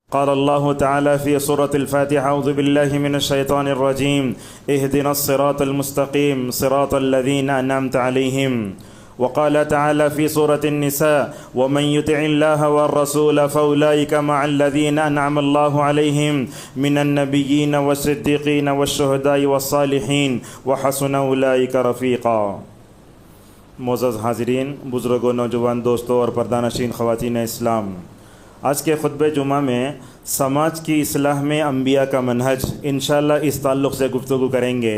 قال الله تعالى في سورة الفاتحة: أعوذ بالله من الشيطان الرجيم اهدنا الصراط المستقيم صراط الذين أنعمت عليهم. وقال تعالى في سورة النساء: ومن يطع الله والرسول فأولئك مع الذين أنعم الله عليهم من النبيين والصديقين والشهداء والصالحين وحسن أولئك رفيقا. معزز حاضرین، بزرگوں، نوجوان دوستوں اور پردہ نشین خواتین اسلام، آج کے خطبہ جمعہ میں سماج کی اصلاح میں انبیاء کا منہج انشاءاللہ اس تعلق سے گفتگو کریں گے۔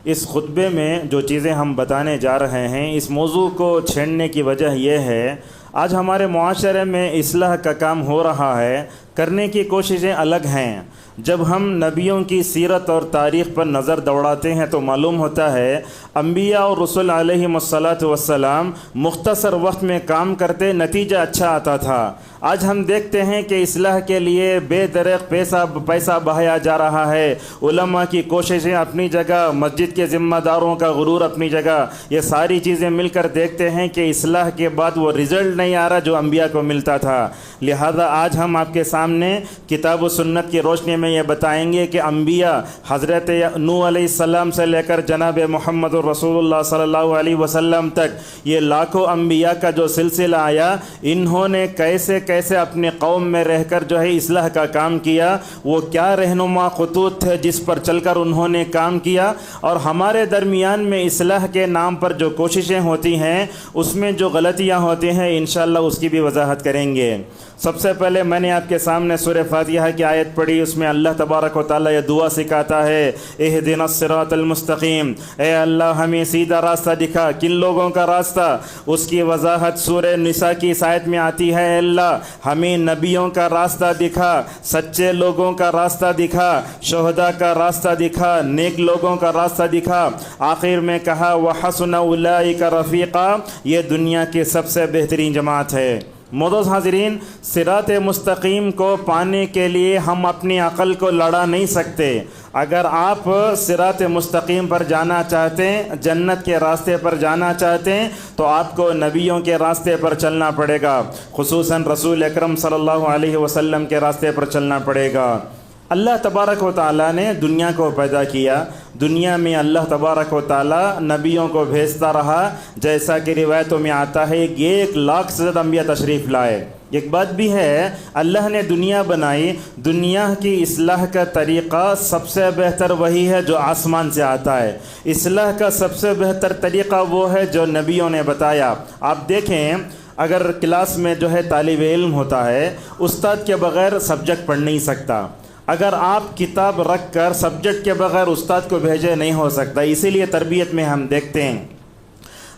اس خطبے میں جو چیزیں ہم بتانے جا رہے ہیں، اس موضوع کو چھیڑنے کی وجہ یہ ہے، آج ہمارے معاشرے میں اصلاح کا کام ہو رہا ہے، کرنے کی کوششیں الگ ہیں۔ جب ہم نبیوں کی سیرت اور تاریخ پر نظر دوڑاتے ہیں تو معلوم ہوتا ہے انبیاء اور رسول علیہم الصلاۃ والسلام مختصر وقت میں کام کرتے، نتیجہ اچھا آتا تھا۔ آج ہم دیکھتے ہیں کہ اصلاح کے لیے بے دریغ پیسہ بہایا جا رہا ہے، علماء کی کوششیں اپنی جگہ، مسجد کے ذمہ داروں کا غرور اپنی جگہ، یہ ساری چیزیں مل کر دیکھتے ہیں کہ اصلاح کے بعد وہ رزلٹ نہیں آ رہا جو انبیاء کو ملتا تھا۔ لہذا آج ہم آپ کے سامنے کتاب و سنت کی روشنی میں یہ بتائیں گے کہ انبیاء حضرت نوح علیہ السلام سے لے کر جناب محمد رسول اللہ صلی اللہ علیہ وسلم تک یہ لاکھوں انبیاء کا جو سلسلہ آیا، انہوں نے کیسے اپنے قوم میں رہ کر جو ہے اصلاح کا کام کیا، وہ کیا رہنما خطوط تھے جس پر چل کر انہوں نے کام کیا، اور ہمارے درمیان میں اصلاح کے نام پر جو کوششیں ہوتی ہیں، اس میں جو غلطیاں ہوتی ہیں، انشاءاللہ اس کی بھی وضاحت کریں گے۔ سب سے پہلے میں نے آپ کے سامنے سورہ فاتحہ کی آیت پڑھی، اس میں اللہ تبارک و تعالیٰ یہ دعا سکھاتا ہے: اہدنا الصراط المستقیم، اے اللہ ہمیں سیدھا راستہ دکھا۔ کن لوگوں کا راستہ؟ اس کی وضاحت سورہ نساء کی اس آیت میں آتی ہے: اے اللہ ہمیں نبیوں کا راستہ دکھا، سچے لوگوں کا راستہ دکھا، شہداء کا راستہ دکھا، نیک لوگوں کا راستہ دکھا۔ آخر میں کہا: وحسن اولئک رفیقا، یہ دنیا کی سب سے بہترین جماعت ہے۔ معزز حاضرین، صراط مستقیم کو پانے کے لیے ہم اپنی عقل کو لڑا نہیں سکتے۔ اگر آپ صراط مستقیم پر جانا چاہتے ہیں، جنت کے راستے پر جانا چاہتے ہیں، تو آپ کو نبیوں کے راستے پر چلنا پڑے گا، خصوصاً رسول اکرم صلی اللہ علیہ وسلم کے راستے پر چلنا پڑے گا۔ اللہ تبارک و تعالیٰ نے دنیا کو پیدا کیا، دنیا میں اللہ تبارک و تعالیٰ نبیوں کو بھیجتا رہا، جیسا کہ روایتوں میں آتا ہے کہ 1 لاکھ سے زیادہ انبیاء تشریف لائے۔ ایک بات بھی ہے، اللہ نے دنیا بنائی، دنیا کی اصلاح کا طریقہ سب سے بہتر وہی ہے جو آسمان سے آتا ہے۔ اصلاح کا سب سے بہتر طریقہ وہ ہے جو نبیوں نے بتایا۔ آپ دیکھیں، اگر کلاس میں جو ہے طالب علم ہوتا ہے، استاد کے بغیر سبجیکٹ پڑھ نہیں سکتا۔ اگر آپ کتاب رکھ کر سبجیکٹ کے بغیر استاد کو بھیجے نہیں ہو سکتا۔ اسی لیے تربیت میں ہم دیکھتے ہیں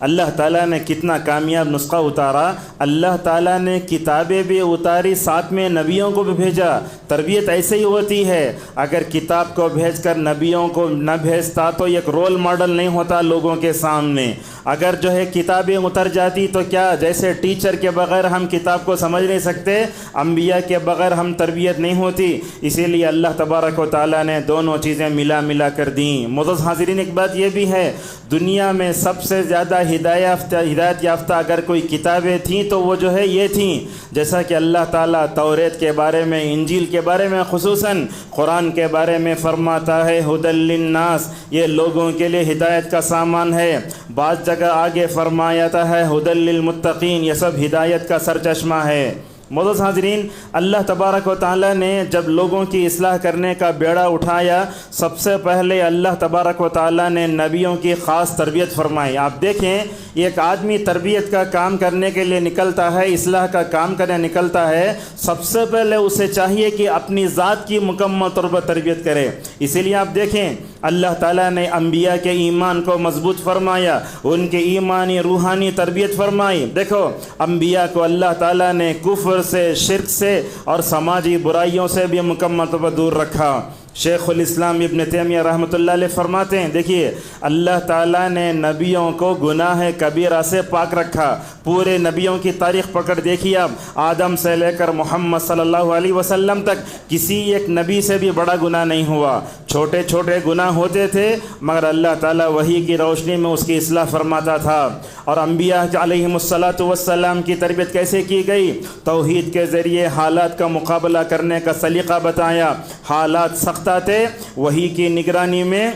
اللہ تعالیٰ نے کتنا کامیاب نسخہ اتارا۔ اللہ تعالیٰ نے کتابیں بھی اتاری، ساتھ میں نبیوں کو بھی بھیجا۔ تربیت ایسے ہی ہوتی ہے، اگر کتاب کو بھیج کر نبیوں کو نہ بھیجتا تو ایک رول ماڈل نہیں ہوتا لوگوں کے سامنے۔ اگر جو ہے کتابیں اتر جاتی تو کیا، جیسے ٹیچر کے بغیر ہم کتاب کو سمجھ نہیں سکتے، انبیاء کے بغیر ہم تربیت نہیں ہوتی۔ اسی لیے اللہ تبارک و تعالیٰ نے دونوں چیزیں ملا کر دیں۔ معزز حاضرین، ایک بات یہ بھی ہے، دنیا میں سب سے زیادہ ہدایت یافتہ اگر کوئی کتابیں تھیں تو وہ جو ہے یہ تھیں، جیسا کہ اللہ تعالیٰ توریت کے بارے میں، انجیل کے بارے میں، خصوصاً قرآن کے بارے میں فرماتا ہے: ھدی للناس، یہ لوگوں کے لیے ہدایت کا سامان ہے۔ بعض جگہ آگے فرمایا ہے ھدی للمتقین، یہ سب ہدایت کا سرچشمہ ہے۔ معزز حاضرین، اللہ تبارک و تعالیٰ نے جب لوگوں کی اصلاح کرنے کا بیڑا اٹھایا، سب سے پہلے اللہ تبارک و تعالیٰ نے نبیوں کی خاص تربیت فرمائی۔ آپ دیکھیں، ایک آدمی تربیت کا کام کرنے کے لیے نکلتا ہے، اصلاح کا کام کرنے نکلتا ہے، سب سے پہلے اسے چاہیے کہ اپنی ذات کی مکمل طور پر تربیت کرے۔ اسی لیے آپ دیکھیں، اللہ تعالیٰ نے انبیاء کے ایمان کو مضبوط فرمایا، ان کے ایمانی روحانی تربیت فرمائی۔ دیکھو، انبیاء کو اللہ تعالیٰ نے کفر سے، شرک سے اور سماجی برائیوں سے بھی مکمل طور پر دور رکھا۔ شیخ الاسلام ابن تیمیہ رحمۃ اللہ علیہ فرماتے ہیں، دیکھیے اللہ تعالیٰ نے نبیوں کو گناہ کبیرہ سے پاک رکھا۔ پورے نبیوں کی تاریخ پکڑ دیکھیے اب، آدم سے لے کر محمد صلی اللہ علیہ وسلم تک کسی ایک نبی سے بھی بڑا گناہ نہیں ہوا۔ چھوٹے چھوٹے گناہ ہوتے تھے مگر اللہ تعالیٰ وحی کی روشنی میں اس کی اصلاح فرماتا تھا۔ اور انبیاء علیہم السلام کی تربیت کیسے کی گئی؟ توحید کے ذریعے حالات کا مقابلہ کرنے کا سلیقہ بتایا۔ حالات سخت تھے، وحی کی نگرانی میں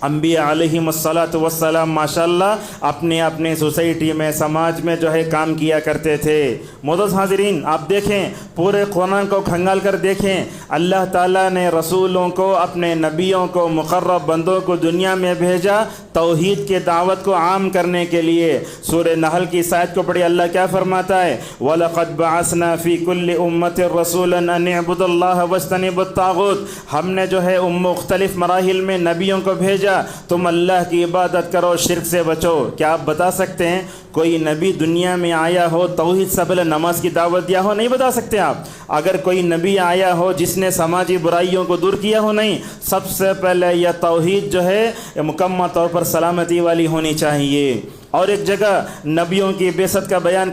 انبیاء علیہم السلام ماشاءاللہ اپنے اپنے سوسائٹی میں، سماج میں جو ہے کام کیا کرتے تھے۔ معزز حاضرین، آپ دیکھیں پورے قرآن کو کھنگال کر دیکھیں، اللہ تعالیٰ نے رسولوں کو، اپنے نبیوں کو، مقرب بندوں کو دنیا میں بھیجا توحید کی دعوت کو عام کرنے کے لیے۔ سورہ نحل کی اس آیت کو پڑھی، اللہ کیا فرماتا ہے؟ وَلَقَدْ بَعَثْنَا فِي كُلِّ أُمَّةٍ رَسُولًا أَنِ اعْبُدُوا اللَّهَ وَاجْتَنِبُوا الطَّاغُوتَ، ہم نے جو ہے مختلف مراحل میں نبیوں کو بھیجا، تم اللہ کی عبادت کرو، شرک سے بچو۔ کیا آپ بتا سکتے ہیں کوئی نبی دنیا میں آیا ہو توحید سے پہلے نماز کی دعوت دیا ہو؟ نہیں بتا سکتے آپ۔ اگر کوئی نبی آیا ہو جس نے سماجی برائیوں کو دور کیا ہو؟ نہیں، سب سے پہلے یہ توحید جو ہے مکمل طور پر سلامتی والی ہونی چاہیے۔ اور ایک جگہ نبیوں کی بعثت کا بیان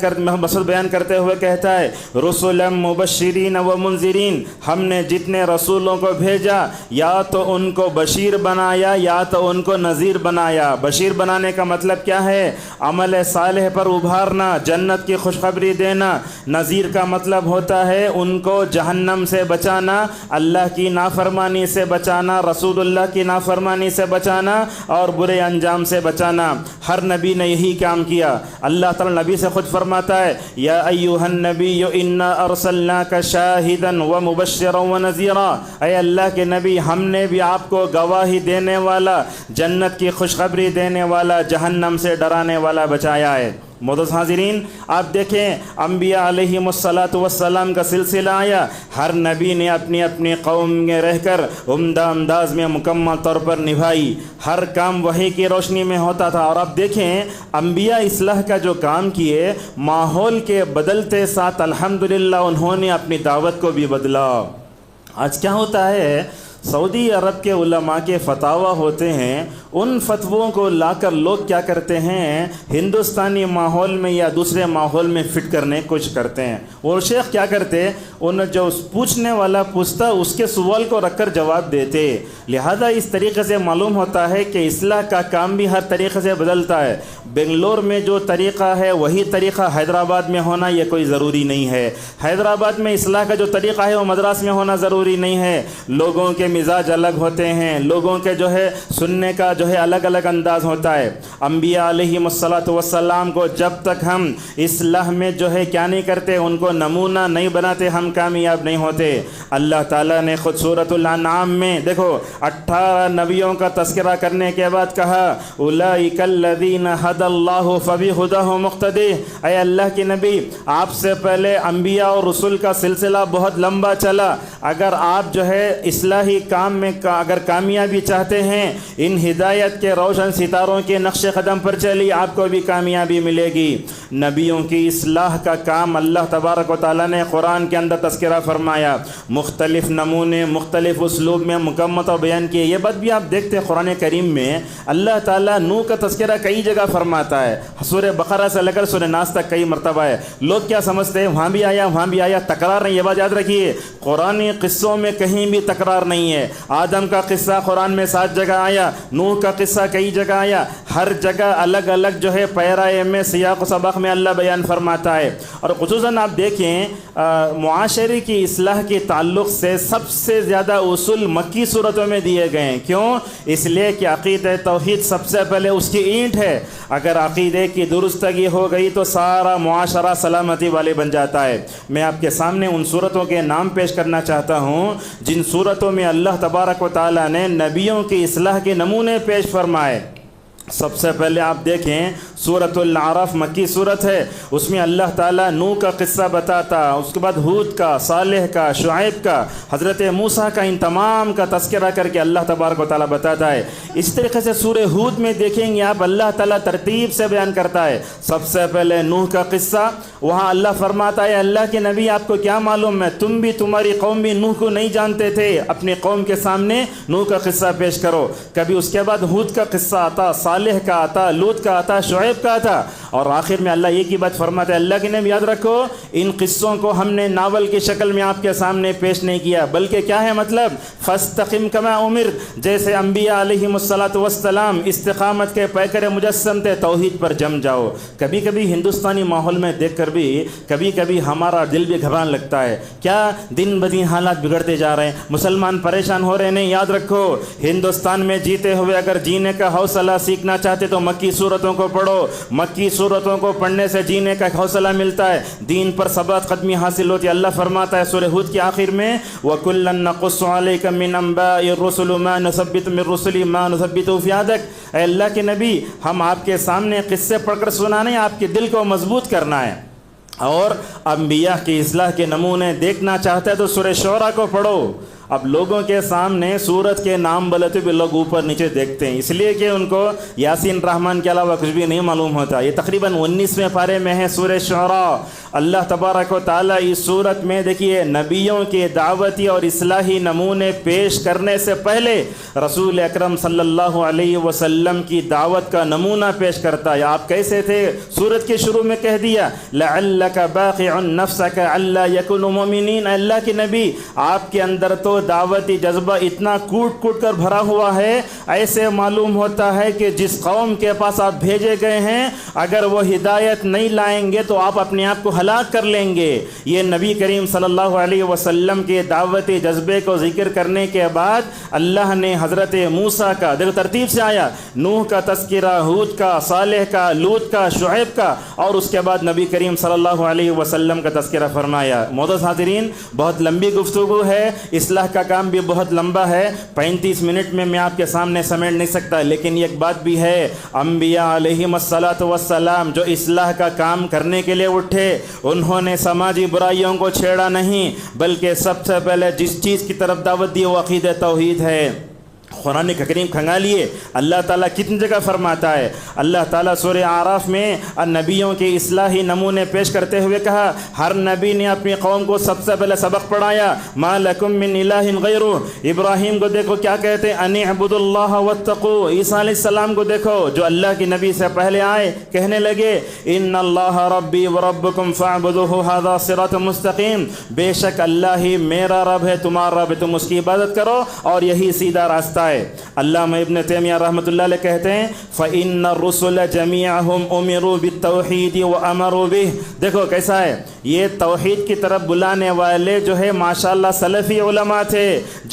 کرتے ہوئے کہتا ہے رسلا مبشرین و منذرین، ہم نے جتنے رسولوں کو بھیجا یا تو ان کو بشیر بنایا یا تو ان کو نذیر بنایا۔ بشیر بنانے کا مطلب کیا ہے؟ عمل صالح پر ابھارنا، جنت کی خوشخبری دینا۔ نذیر کا مطلب ہوتا ہے ان کو جہنم سے بچانا، اللہ کی نافرمانی سے بچانا، رسول اللہ کی نافرمانی سے بچانا اور برے انجام سے بچانا۔ ہر نبی نے یہی کام کیا۔ اللہ تعالیٰ نبی سے خود فرماتا ہے یا ایھا النبی انا ارسلناک شاہدا ومبشرا ونذیرا، اے اللہ کے نبی ہم نے بھی آپ کو گواہی دینے والا، جنت کی خوشخبری دینے والا، جہنم سے ڈرانے والا بچایا ہے۔ معزز حاضرین، آپ دیکھیں انبیاء علیہم السلام کا سلسلہ آیا، ہر نبی نے اپنی اپنی قوم میں رہ کر عمدہ انداز میں مکمل طور پر نبھائی، ہر کام وحی کی روشنی میں ہوتا تھا۔ اور آپ دیکھیں انبیاء اصلاح کا جو کام کیے، ماحول کے بدلتے ساتھ الحمدللہ انہوں نے اپنی دعوت کو بھی بدلا۔ آج کیا ہوتا ہے، سعودی عرب کے علماء کے فتاوی ہوتے ہیں، ان فتووں کو لا کر لوگ کیا کرتے ہیں، ہندوستانی ماحول میں یا دوسرے ماحول میں فٹ کرنے کچھ کرتے ہیں۔ اور شیخ کیا کرتے، ان جو پوچھنے والا پوچھتا اس کے سوال کو رکھ کر جواب دیتے۔ لہذا اس طریقے سے معلوم ہوتا ہے کہ اصلاح کا کام بھی ہر طریقے سے بدلتا ہے۔ بنگلور میں جو طریقہ ہے وہی طریقہ حیدرآباد میں ہونا یہ کوئی ضروری نہیں ہے۔ حیدرآباد میں اصلاح کا جو طریقہ ہے وہ مدراس میں ہونا ضروری نہیں ہے۔ لوگوں کے مزاج الگ ہوتے ہیں، لوگوں کے جو ہے سننے کا جو ہے الگ الگ انداز ہوتا ہے۔ انبیاء علیہم السلام کو جب تک ہم اصلاح میں جو ہے کیا نہیں کرتے، ان کو نمونہ نہیں بناتے، ہم کامیاب نہیں ہوتے۔ اللہ تعالیٰ نے خود سورۃ الانعام میں دیکھو 18 نبیوں کا تذکرہ کرنے کے بعد کہا اولئک الذین ھدی اللہ فبہدہ مقتدی، اے اللہ کے نبی آپ سے پہلے انبیاء اور رسول کا سلسلہ بہت لمبا چلا، اگر آپ جو ہے اصلاحی کام میں اگر کامیابی چاہتے ہیں، ان ہدایت کے روشن ستاروں کے نقش قدم پر چلی، آپ کو بھی کامیابی ملے گی۔ نبیوں کی اصلاح کا کام اللہ تبارک و تعالیٰ نے قرآن کے اندر تذکرہ فرمایا، مختلف نمونے مختلف اسلوب میں مکمل اور بیان کیے۔ یہ بات بھی آپ دیکھتے ہیں قرآن کریم میں اللہ تعالیٰ نوح کا تذکرہ کئی جگہ فرماتا ہے، سورہ بقرہ سے لے کر سورہ ناس تک کئی مرتبہ ہے۔ لوگ کیا سمجھتے ہیں وہاں بھی آیا وہاں بھی آیا، تکرار نہیں۔ یہ بات یاد رکھیے، قرآنی قصوں میں کہیں بھی تکرار نہیں ہے۔ آدم کا قصہ قرآن میں 7 جگہ آیا، نوح کا قصہ کئی جگہ آیا، ہر جگہ الگ الگ جو ہے پیرائے میں سیاق و سباق میں اللہ بیان فرماتا ہے۔ اور خصوصاً آپ دیکھیں معاشرے کی اصلاح کے تعلق سے سب سے زیادہ اصول مکی صورتوں میں دیے گئے ہیں۔ کیوں؟ اس لیے کہ عقیدہ توحید سب سے پہلے اس کی اینٹ ہے۔ اگر عقیدے کی درستگی ہو گئی تو سارا معاشرہ سلامتی والے بن جاتا ہے۔ میں آپ کے سامنے ان صورتوں کے نام پیش کرنا چاہتا ہوں جن صورتوں میں اللہ تبارک و تعالیٰ نے نبیوں کی اصلاح کے نمونے پیش فرمائے۔ سب سے پہلے آپ دیکھیں سورۃ الاعراف مکی صورت ہے، اس میں اللہ تعالیٰ نوح کا قصہ بتاتا، اس کے بعد ہود کا، صالح کا، شعیب کا، حضرت موسیٰ کا، ان تمام کا تذکرہ کر کے اللہ تبارک و تعالیٰ بتاتا ہے۔ اس طریقے سے سورہ ہود میں دیکھیں گے آپ اللہ تعالیٰ ترتیب سے بیان کرتا ہے۔ سب سے پہلے نوح کا قصہ، وہاں اللہ فرماتا ہے اللہ کے نبی آپ کو کیا معلوم ہے، تم بھی تمہاری قوم بھی نوح کو نہیں جانتے تھے، اپنی قوم کے سامنے نوح کا قصہ پیش کرو۔ کبھی اس کے بعد ہود کا قصہ آتا، صالح کا آتا، لوط کا آتا، شعیب کا آتا، اور آخر میں اللہ ایک ہی بات فرماتا ہے اللہ کے نبی یاد رکھو ان قصوں کو ہم نے ناول کی شکل میں آپ کے سامنے پیش نہیں کیا، بلکہ کیا ہے مطلب فاستقم کما امرت، جیسے انبیاء علیہم الصلاۃ والسلام استقامت کے پیکر مجسم تھے، توحید پر جم جاؤ۔ کبھی کبھی ہندوستانی ماحول میں دیکھ کر بھی کبھی کبھی ہمارا دل بھی گھبرانے لگتا ہے، کیا دن بدن حالات بگڑتے جا رہے ہیں، مسلمان پریشان ہو رہے ہیں۔ نہیں، یاد رکھو ہندوستان میں جیتے ہوئے اگر جینے کا حوصلہ سیکھنا چاہتے تو مکی صورتوں کو پڑھو، مکی صورتوں کو پڑھنے سے جینے کا حوصلہ ملتا ہے، دین پر ثبات قدمی حاصل ہوتی ہے۔ اللہ فرماتا ہے سورہ ہود کے آخر میں وَكُلًّا نَقُصُّ عَلَيْكَ مِنْ أَنْبَاءِ الرُّسُلِ مَا نُثَبِّتُ مِنْ رُسُلِ مَا نُثَبِّتُ فِؤَادَكَ، اے اللہ کے نبی ہم آپ کے سامنے قصے پڑھ کر سنانے، آپ کے دل کو مضبوط کرنا ہے۔ اور انبیاء کی اصلاح کے نمونے دیکھنا چاہتے ہیں تو سورہ شعراء کو پڑھو۔ اب لوگوں کے سامنے سورت کے نام بولتے بھی لوگ اوپر نیچے دیکھتے ہیں، اس لیے کہ ان کو یاسین رحمان کے علاوہ کچھ بھی نہیں معلوم ہوتا۔ یہ تقریباً 19ویں پارے میں ہے سورہ شعراء۔ اللہ تبارک و تعالیٰ اس صورت میں دیکھیے نبیوں کے دعوتی اور اصلاحی نمونے پیش کرنے سے پہلے رسول اکرم صلی اللہ علیہ وسلم کی دعوت کا نمونہ پیش کرتا ہے۔ آپ کیسے تھے؟ سورت کے شروع میں کہہ دیا لَعَلَّكَ بَاخِعٌ نَفْسَكَ أَلَّا يَكُونُوا مُؤْمِنِينَ، اللہ کے نبی آپ کے اندر تو دعوتی جذبہ اتنا کوٹ کوٹ کر بھرا ہوا ہے، ایسے معلوم ہوتا ہے کہ جس قوم کے پاس آپ بھیجے گئے ہیں اگر وہ ہدایت نہیں لائیں گے تو آپ اپنے آپ کو ہلاک کر لیں گے۔ یہ نبی کریم صلی اللہ علیہ وسلم کے دعوتی جذبے کو ذکر کرنے کے بعد اللہ نے حضرت موسیٰ کا، دیکھو ترتیب سے آیا، نوح کا تذکرہ، ہود کا، صالح کا، لوط کا، شعیب کا، اور اس کے بعد نبی کریم صلی اللہ علیہ وسلم کا تذکرہ فرمایا۔ معزز حاضرین، بہت لمبی گفتگو ہے، اصلاح کا کام بھی بہت لمبا ہے، 35 منٹ میں میں آپ کے سامنے سمیٹ نہیں سکتا، لیکن ایک بات بھی ہے، انبیاء علیہم الصلاۃ والسلام جو اصلاح کا کام کرنے کے لیے اٹھے انہوں نے سماجی برائیوں کو چھیڑا نہیں، بلکہ سب سے پہلے جس چیز کی طرف دعوت دی وہ عقیدہ توحید ہے۔ قرآن کریم کھنگالیے اللہ تعالیٰ کتنی جگہ فرماتا ہے، اللہ تعالیٰ سورہ اعراف میں نبیوں کے اصلاحی نمونے پیش کرتے ہوئے کہا ہر نبی نے اپنی قوم کو سب سے پہلے سبق پڑھایا ما لکم من الہ غیرہ۔ ابراہیم کو دیکھو کیا کہتے ہیں ان اعبدوا اللہ واتقوا، عیسیٰ علیہ السلام کو دیکھو جو اللہ کے نبی سے پہلے آئے کہنے لگے ان اللہ ربی وربکم فاعبدوہ ھذا صراط مستقیم، بے شک اللہ ہی میرا رب ہے تمہارا رب ہے، تم اس کی عبادت کرو اور یہی سیدھا راستہ ہے۔ علامہ ابن تیمیہ رحمۃ اللہ علیہ کہتے ہیں فإن الرسل جميعهم امروا بالتوحید وامروا به، دیکھو کیسا ہے، یہ توحید کی طرف بلانے والے جو ہے ماشاءاللہ سلفی علماء تھے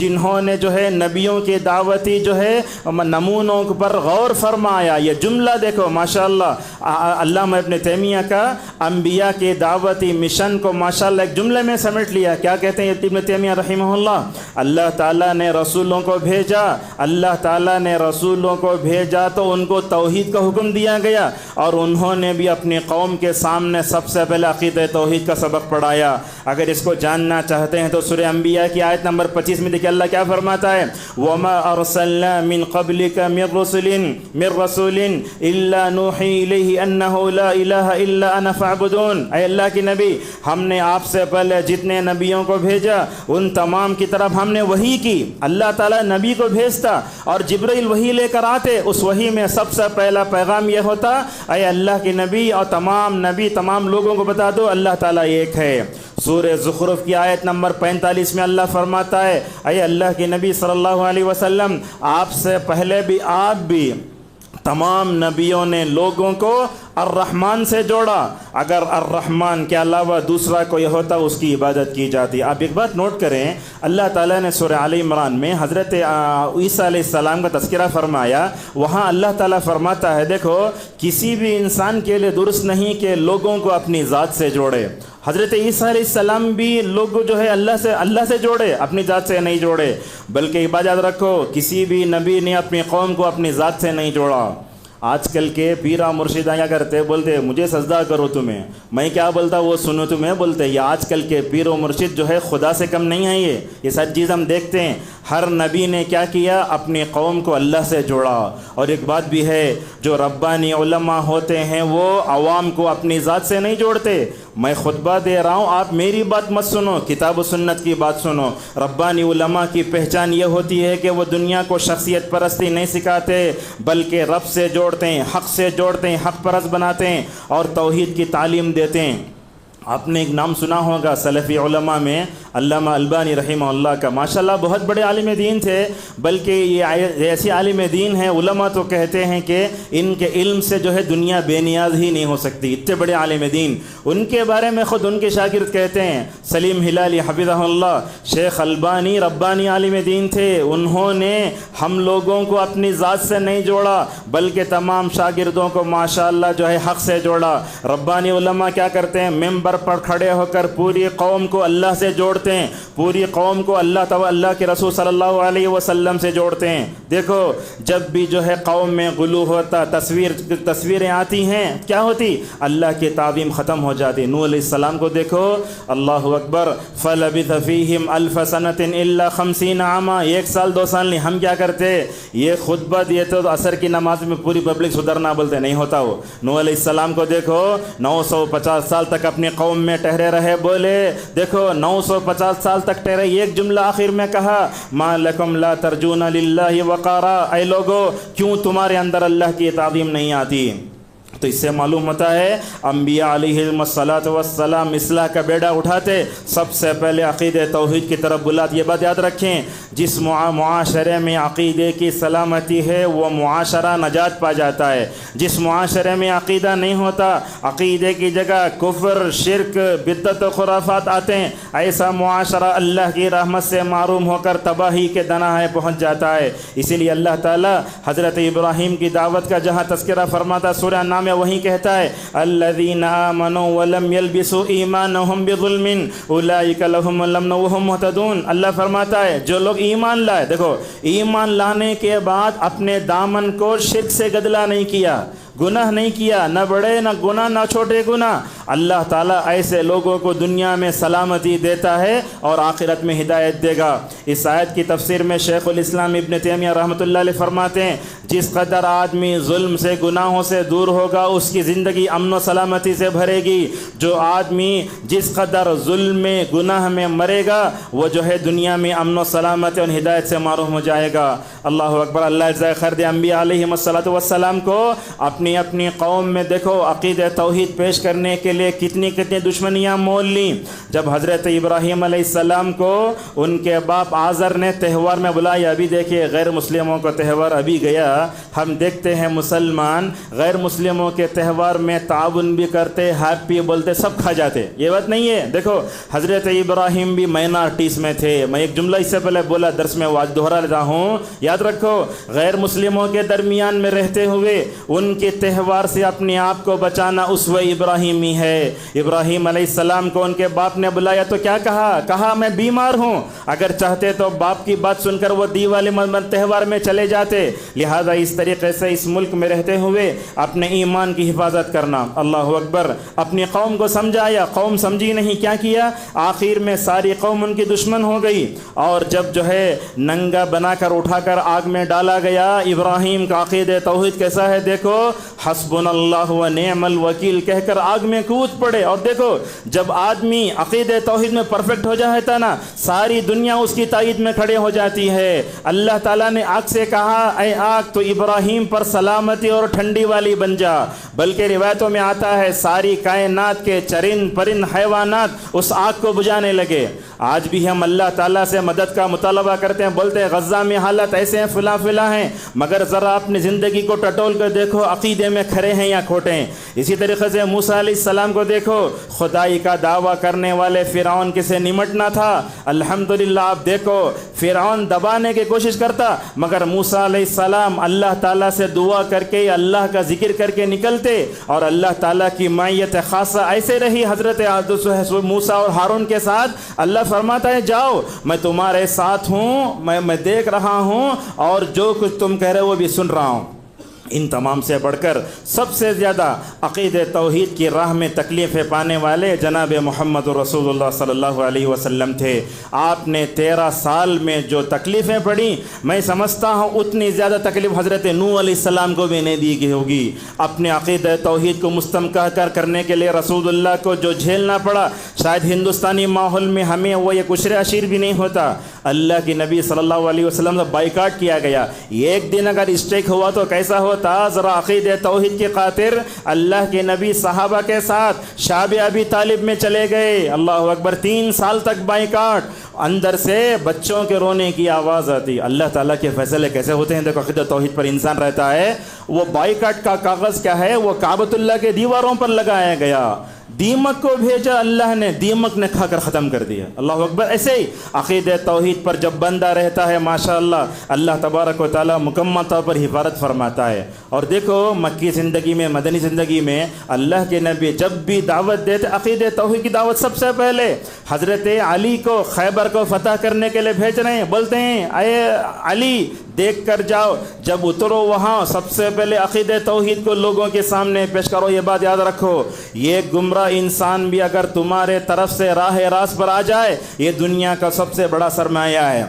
جنہوں نے جو ہے نبیوں کی دعوتی جو ہے نمونوں پر غور فرمایا۔ یہ جملہ دیکھو ماشاءاللہ علامہ ابن تیمیہ کا انبیاء کے دعوتی مشن کو ماشاءاللہ ایک جملے میں سمیٹ لیا۔ کیا کہتے ہیں ابن تیمیہ رحمہ اللہ تعالیٰ نے رسولوں کو بھیجا، اللہ تعالیٰ نے رسولوں کو بھیجا تو ان کو توحید کا حکم دیا گیا اور انہوں نے بھی اپنی قوم کے سامنے سب سے پہلے عقیدہ توحید کا سبق پڑھایا۔ اگر اس کو جاننا چاہتے ہیں تو سورہ انبیاء کی آیت نمبر 25 میں دیکھیں اللہ کیا فرماتا ہے وَمَا أَرْسَلْنَا مِن قَبْلِكَ مِن رَسُولٍ إِلَّا نُوحِي إِلَيْهِ أَنَّهُ لَا إِلَهَ إِلَّا أَنَا فَاعْبُدُونِ، اے اللہ کی نبی ہم نے آپ سے پہلے جتنے نبیوں کو بھیجا ان تمام کی طرف ہم نے وحی کی۔ اللہ تعالیٰ نبی کو بھیجتا اور جبرائیل وحی لے کر آتے، اس وحی میں سب سے پہلا پیغام یہ ہوتا اے اللہ کے نبی اور تمام نبی تمام لوگوں کو بتا دو اللہ تعالیٰ ایک ہے۔ سورہ زخرف کی آیت نمبر 45 میں اللہ فرماتا ہے اے اللہ کے نبی صلی اللہ علیہ وسلم آپ سے پہلے بھی آپ بھی تمام نبیوں نے لوگوں کو الرحمن سے جوڑا، اگر الرحمن کے علاوہ دوسرا کوئی ہوتا اس کی عبادت کی جاتی۔ آپ ایک بات نوٹ کریں، اللہ تعالیٰ نے سورہ آل عمران میں حضرت عیسیٰ علیہ السلام کا تذکرہ فرمایا، وہاں اللہ تعالیٰ فرماتا ہے دیکھو کسی بھی انسان کے لیے درست نہیں کہ لوگوں کو اپنی ذات سے جوڑے۔ حضرت عیسیٰ علیہ السلام بھی لوگ جو ہے اللہ سے جوڑے، اپنی ذات سے نہیں جوڑے، بلکہ ایک بات یاد رکھو کسی بھی نبی نے اپنی قوم کو اپنی ذات سے نہیں جوڑا۔ آج کل کے پیرا مرشدہ کیا کرتے بولتے مجھے سجدہ کرو تمہیں، میں کیا بولتا وہ سنو تمہیں بولتے. یہ آج کل کے پیر و مرشد جو ہے خدا سے کم نہیں ہے. یہ سب چیز ہم دیکھتے ہیں. ہر نبی نے کیا کیا؟ اپنی قوم کو اللہ سے جوڑا. اور ایک بات بھی ہے، جو ربانی علماء ہوتے ہیں وہ عوام کو اپنی ذات سے نہیں جوڑتے. میں خطبہ دے رہا ہوں، آپ میری بات مت سنو، کتاب و سنت کی بات سنو. ربانی علماء کی پہچان یہ ہوتی ہے کہ وہ دنیا کو شخصیت پرستی نہیں سکھاتے، بلکہ رب سے جوڑتے ہیں، حق سے جوڑتے ہیں، حق پرست بناتے ہیں اور توحید کی تعلیم دیتے ہیں. آپ نے ایک نام سنا ہوگا سلفی علماء میں علامہ البانی رحمہ اللہ کا. ماشاءاللہ بہت بڑے عالم دین تھے، بلکہ یہ ایسی عالم دین ہیں، علماء تو کہتے ہیں کہ ان کے علم سے جو ہے دنیا بے نیاز ہی نہیں ہو سکتی. اتنے بڑے عالم دین. ان کے بارے میں خود ان کے شاگرد کہتے ہیں، سلیم ہلالی حفظہ اللہ، شیخ البانی ربانی عالم دین تھے. انہوں نے ہم لوگوں کو اپنی ذات سے نہیں جوڑا، بلکہ تمام شاگردوں کو ماشاءاللہ جو ہے حق سے جوڑا. ربانی علماء کیا کرتے ہیں؟ ممبر پر کھڑے ہو کر پوری قوم کو اللہ سے جوڑتے ہیں، پوری قوم کو اللہ کے رسول صلی اللہ علیہ وسلم سے جوڑتے ہیں. دیکھو جب بھی جو ہے قوم میں غلو ہوتا، تصویریں آتی ہیں، کیا ہوتی؟ اللہ کی تعظیم ختم ہو جاتی. نوح علیہ السلام کو دیکھو، اللہ اکبر، فَلَبِثَ فِيهِمْ أَلْفَ سَنَةٍ إِلَّا 50 عاما. 1 سال 2 سال نہیں. ہم کیا کرتے؟ یہ خطبہ دیے تو عصر کی نماز میں پوری پبلک سدھرنا بولتے، نہیں ہوتا وہ. نوح علیہ السلام کو دیکھو، 950 سال تک اپنی قوم میں ٹھہرے رہے. بولے دیکھو 950 سال تک ٹھہرے. ایک جملہ آخر میں کہا، ما لکم لا ترجون للہ وقارا. اے لوگو، کیوں تمہارے اندر اللہ کی تعظیم نہیں آتی؟ تو اس سے معلوم ہوتا ہے انبیاء علیہم الصلاۃ والسلام اصلاح کا بیڑا اٹھاتے، سب سے پہلے عقیدہ توحید کی طرف بلاتے. یہ بات یاد رکھیں، جس معاشرے میں عقیدے کی سلامتی ہے وہ معاشرہ نجات پا جاتا ہے. جس معاشرے میں عقیدہ نہیں ہوتا، عقیدے کی جگہ کفر، شرک، بدعت و خرافات آتے ہیں، ایسا معاشرہ اللہ کی رحمت سے محروم ہو کر تباہی کے دناہے پہنچ جاتا ہے. اسی لیے اللہ تعالیٰ حضرت ابراہیم کی دعوت کا جہاں تذکرہ فرماتا، سورہ نام میں وہیں کہتا ہے، الذین آمنوا ولم یلبسوا ایمانہم بظلم اولئک لہم الامن وہم مہتدون. اللہ فرماتا ہے جو لوگ ایمان لائے، دیکھو ایمان لانے کے بعد اپنے دامن کو شرک سے گدلا نہیں کیا، گناہ نہیں کیا، نہ بڑے نہ گناہ نہ چھوٹے گناہ، اللہ تعالیٰ ایسے لوگوں کو دنیا میں سلامتی دیتا ہے اور آخرت میں ہدایت دے گا. اس آیت کی تفسیر میں شیخ الاسلام ابن تیمیہ رحمۃ اللہ علیہ فرماتے ہیں، جس قدر آدمی ظلم سے، گناہوں سے دور ہوگا، اس کی زندگی امن و سلامتی سے بھرے گی. جو آدمی جس قدر ظلم میں، گناہ میں مرے گا، وہ جو ہے دنیا میں امن و سلامتی اور ہدایت سے محروم ہو جائے گا. اللہ اکبر. اللہ جزائے خیر دے انبیاء علیہم الصلاۃ والسلام کو اپنی قوم میں دیکھو عقیدہ توحید پیش کرنے کے لیے کتنی دشمنیاں مول لیں. جب حضرت ابراہیم علیہ السلام کو ان کے باپ آزر نے تہوار میں بلایا، ابھی دیکھیے غیر مسلموں کا تہوار ابھی گیا، ہم دیکھتے ہیں مسلمان غیر مسلموں کے تہوار میں تعاون بھی کرتے، ہیپی بولتے، سب کھا جاتے. یہ بات نہیں ہے. دیکھو حضرت ابراہیم بھی مائنارٹیز میں تھے. میں ایک جملہ اس سے پہلے بولا درس میں، آج دوہرا لیتا ہوں، یاد رکھو، غیر مسلموں کے درمیان میں رہتے ہوئے ان کے تہوار سے اپنے آپ کو بچانا اسوہ ابراہیمی ہے. ابراہیم علیہ السلام کو ان کے باپ نے بلایا تو کیا کہا میں بیمار ہوں. اگر چاہتے تو باپ کی بات سن کر وہ دی والے تہوار میں چلے جاتے. لہذا اس طریقے سے اس ملک میں رہتے ہوئے اپنے ایمان کی حفاظت کرنا. اللہ اکبر. اپنی قوم کو سمجھایا، قوم سمجھی نہیں. کیا کیا؟ آخر میں ساری قوم ان کی دشمن ہو گئی. اور جب جو ہے ننگا بنا کر اٹھا کر آگ میں ڈالا گیا، ابراہیم کا عقیدہ توحید کیسا ہے دیکھو، حسبنا اللہ و نعم الوکیل کہہ کر آگ میں کود پڑے. اور دیکھو جب آدمی عقیدہ توحید میں پرفیکٹ ہو جاتا نا، ساری دنیا اس کی تائید میں کھڑے ہو جاتی ہے. اللہ تعالیٰ نے آگ سے کہا، اے آگ تو ابراہیم پر سلامتی اور ٹھنڈی والی بن جا. بلکہ روایتوں میں آتا ہے ساری کائنات کے چرند پرند حیوانات اس آگ کو بجھانے لگے. آج بھی ہم اللہ تعالیٰ سے مدد کا مطالبہ کرتے ہیں، بولتے ہیں غزہ میں حالت ایسے ہیں، فلاں ہیں، مگر ذرا اپنی زندگی کو ٹٹول کر دیکھو، عقیدے میں کھڑے ہیں یا کھوٹے ہیں. اسی طریقے سے موسیٰ علیہ السلام کو دیکھو، خدائی کا دعویٰ کرنے والے فرعون کے سے نمٹنا تھا. الحمدللہ آپ دیکھو فرعون دبانے کی کوشش کرتا، مگر موسیٰ علیہ السلام اللہ تعالیٰ سے دعا کر کے، اللہ کا ذکر کر کے نکلتے، اور اللہ تعالیٰ کی معیت خاصہ ایسے رہی حضرت موسیٰ اور ہارون کے ساتھ. اللہ فرماتا ہے جاؤ میں تمہارے ساتھ ہوں، میں دیکھ رہا ہوں، اور جو کچھ تم کہہ رہے ہو وہ بھی سن رہا ہوں. ان تمام سے بڑھ کر سب سے زیادہ عقید توحید کی راہ میں تکلیفیں پانے والے جناب محمد رسول اللہ صلی اللہ علیہ وسلم تھے۔ آپ نے 13 سال میں جو تکلیفیں پڑیں، میں سمجھتا ہوں اتنی زیادہ تکلیف حضرت نوح علیہ السلام کو بھی نہیں دی گئی ہوگی۔ اپنے عقید توحید کو مستحکم کرنے کے لیے رسول اللہ کو جو جھیلنا پڑا، شاید ہندوستانی ماحول میں ہمیں وہ یہ عشر عشیر بھی نہیں ہوتا۔ اللہ کے نبی صلی اللہ علیہ وسلم سے بائیکاٹ کیا گیا۔ ایک دن اگر اسٹیک ہوا تو کیسا ہوتا؟ ذرا عقید توحید کی خاطر اللہ کے نبی صحابہ کے ساتھ شعب ابی طالب میں چلے گئے۔ اللہ اکبر، 3 سال تک بائیکاٹ، اندر سے بچوں کے رونے کی آواز آتی۔ اللہ تعالیٰ کے فیصلے کیسے ہوتے ہیں؟ دیکھو، عقید توحید پر انسان رہتا ہے۔ وہ بائیکاٹ کا کاغذ کیا ہے؟ وہ کعبۃ اللہ کے دیواروں پر لگایا گیا۔ دیمک کو بھیجا اللہ نے، دیمک نے کھا کر ختم کر دیا۔ اللہ اکبر۔ ایسے ہی عقید توحید پر جب بندہ رہتا ہے، ماشاءاللہ اللہ تبارک و تعالیٰ مکمل طور پر حفاظت فرماتا ہے۔ اور دیکھو، مکی زندگی میں، مدنی زندگی میں اللہ کے نبی جب بھی دعوت دیتے، عقید توحید کی دعوت سب سے پہلے حضرت علی کو خیبر کو فتح کرنے کے لیے بھیج رہے ہیں۔ بولتے ہیں، اے علی دیکھ کر جاؤ، جب اترو وہاں سب سے پہلے عقید توحید کو لوگوں کے سامنے پیش کرو۔ یہ بات یاد رکھو، یہ گمراہ انسان بھی اگر تمہارے طرف سے راہ راست پر آ جائے، یہ دنیا کا سب سے بڑا سرمایہ ہے۔